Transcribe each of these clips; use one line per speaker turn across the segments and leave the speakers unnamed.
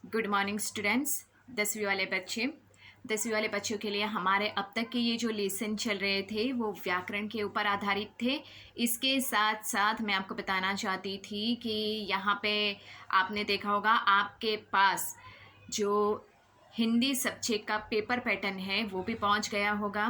Good morning students. 10वीं वाले बच्चों के लिए हमारे अब तक के ये जो लेसन चल रहे थे वो व्याकरण के ऊपर आधारित थे। इसके साथ साथ मैं आपको बताना चाहती थी कि यहाँ पे आपने देखा होगा आपके पास जो हिंदी सब्जेक्ट का पेपर पैटर्न है वो भी पहुंच गया होगा।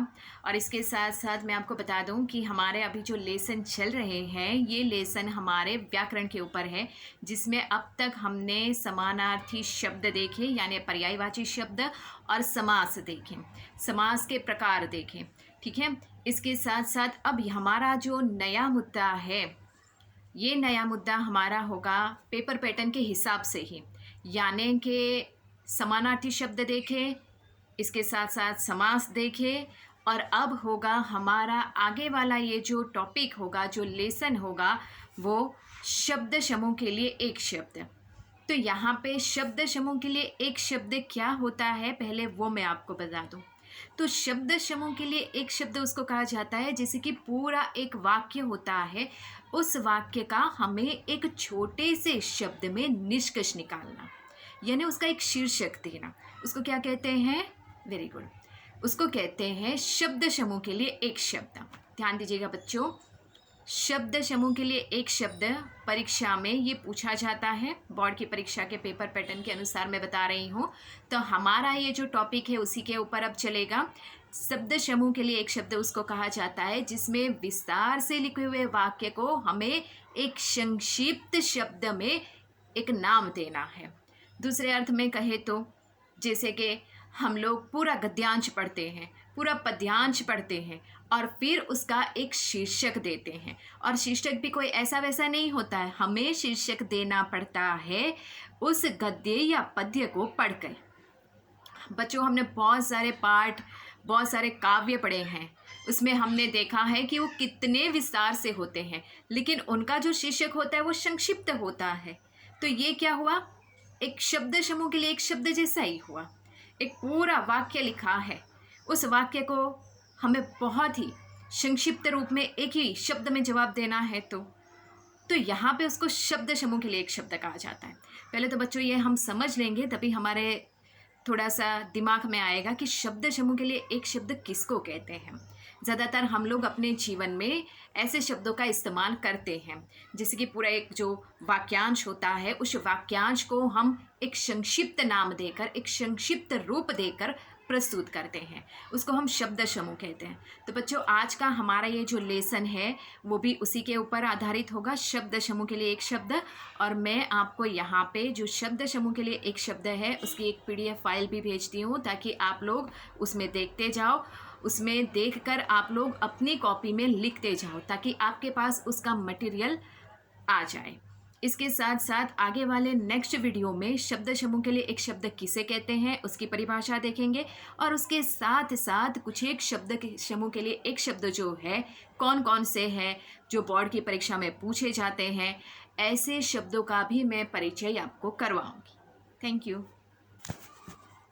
और इसके साथ साथ मैं आपको बता दूं कि हमारे अभी जो लेसन चल रहे हैं ये लेसन हमारे व्याकरण के ऊपर है, जिसमें अब तक हमने समानार्थी शब्द देखे यानी पर्यायवाची शब्द और समास देखे, समास के प्रकार देखे। ठीक है, इसके साथ साथ अब हमारा जो नया मुद्दा है ये नया मुद्दा हमारा होगा पेपर पैटर्न के हिसाब से ही, यानी कि समानार्थी शब्द देखे, इसके साथ साथ समास देखे। और अब होगा हमारा आगे वाला ये जो टॉपिक होगा, जो लेसन होगा, वो शब्द समूह के लिए एक शब्द। तो यहाँ पे शब्द समूह के लिए एक शब्द क्या होता है पहले वो मैं आपको बता दूँ। तो शब्द समूह के लिए एक शब्द उसको कहा जाता है जैसे कि पूरा एक वाक्य होता है, उस वाक्य का हमें एक छोटे से शब्द में निष्कर्ष निकालना, यानी उसका एक शीर्षक देना, उसको क्या कहते हैं? वेरी गुड, उसको कहते हैं शब्द समूह के लिए एक शब्द। ध्यान दीजिएगा बच्चों, शब्द समूह के लिए एक शब्द परीक्षा में ये पूछा जाता है। बोर्ड की परीक्षा के पेपर पैटर्न के अनुसार मैं बता रही हूँ। तो हमारा ये जो टॉपिक है उसी के ऊपर अब चलेगा। शब्द समूह के लिए एक शब्द उसको कहा जाता है जिसमें विस्तार से लिखे हुए वाक्य को हमें एक संक्षिप्त शब्द में एक नाम देना है। दूसरे अर्थ में कहे तो जैसे कि हम लोग पूरा गद्यांश पढ़ते हैं, पूरा पद्यांश पढ़ते हैं और फिर उसका एक शीर्षक देते हैं। और शीर्षक भी कोई ऐसा वैसा नहीं होता है, हमें शीर्षक देना पड़ता है उस गद्य या पद्य को पढ़कर। बच्चों, हमने बहुत सारे पाठ, बहुत सारे काव्य पढ़े हैं, उसमें हमने देखा है कि वो कितने विस्तार से होते हैं, लेकिन उनका जो शीर्षक होता है वो संक्षिप्त होता है। तो ये क्या हुआ, एक शब्द समूह के लिए एक शब्द जैसा ही हुआ। एक पूरा वाक्य लिखा है, उस वाक्य को हमें बहुत ही संक्षिप्त रूप में एक ही शब्द में जवाब देना है तो यहाँ पे उसको शब्द समूह के लिए एक शब्द कहा जाता है। पहले तो बच्चों ये हम समझ लेंगे, तभी हमारे थोड़ा सा दिमाग में आएगा कि शब्द समूह के लिए एक शब्द किसको कहते हैं। ज़्यादातर हम लोग अपने जीवन में ऐसे शब्दों का इस्तेमाल करते हैं, जैसे कि पूरा एक जो वाक्यांश होता है उस वाक्यांश को हम एक संक्षिप्त नाम देकर, एक संक्षिप्त रूप देकर प्रस्तुत करते हैं, उसको हम शब्द समूह कहते हैं। तो बच्चों, आज का हमारा ये जो लेसन है वो भी उसी के ऊपर आधारित होगा, शब्द समूह के लिए एक शब्द। और मैं आपको यहाँ पे जो शब्द समूह के लिए एक शब्द है उसकी एक PDF फाइल भी भेजती हूँ, ताकि आप लोग उसमें देखते जाओ, उसमें देखकर आप लोग अपनी कॉपी में लिखते जाओ, ताकि आपके पास उसका मटेरियल आ जाए। इसके साथ साथ आगे वाले नेक्स्ट वीडियो में शब्द समूह के लिए एक शब्द किसे कहते हैं उसकी परिभाषा देखेंगे, और उसके साथ साथ कुछ एक शब्द के समूह के लिए एक शब्द जो है कौन कौन से हैं जो बोर्ड की परीक्षा में पूछे जाते हैं, ऐसे शब्दों का भी मैं परिचय आपको करवाऊंगी। Thank you.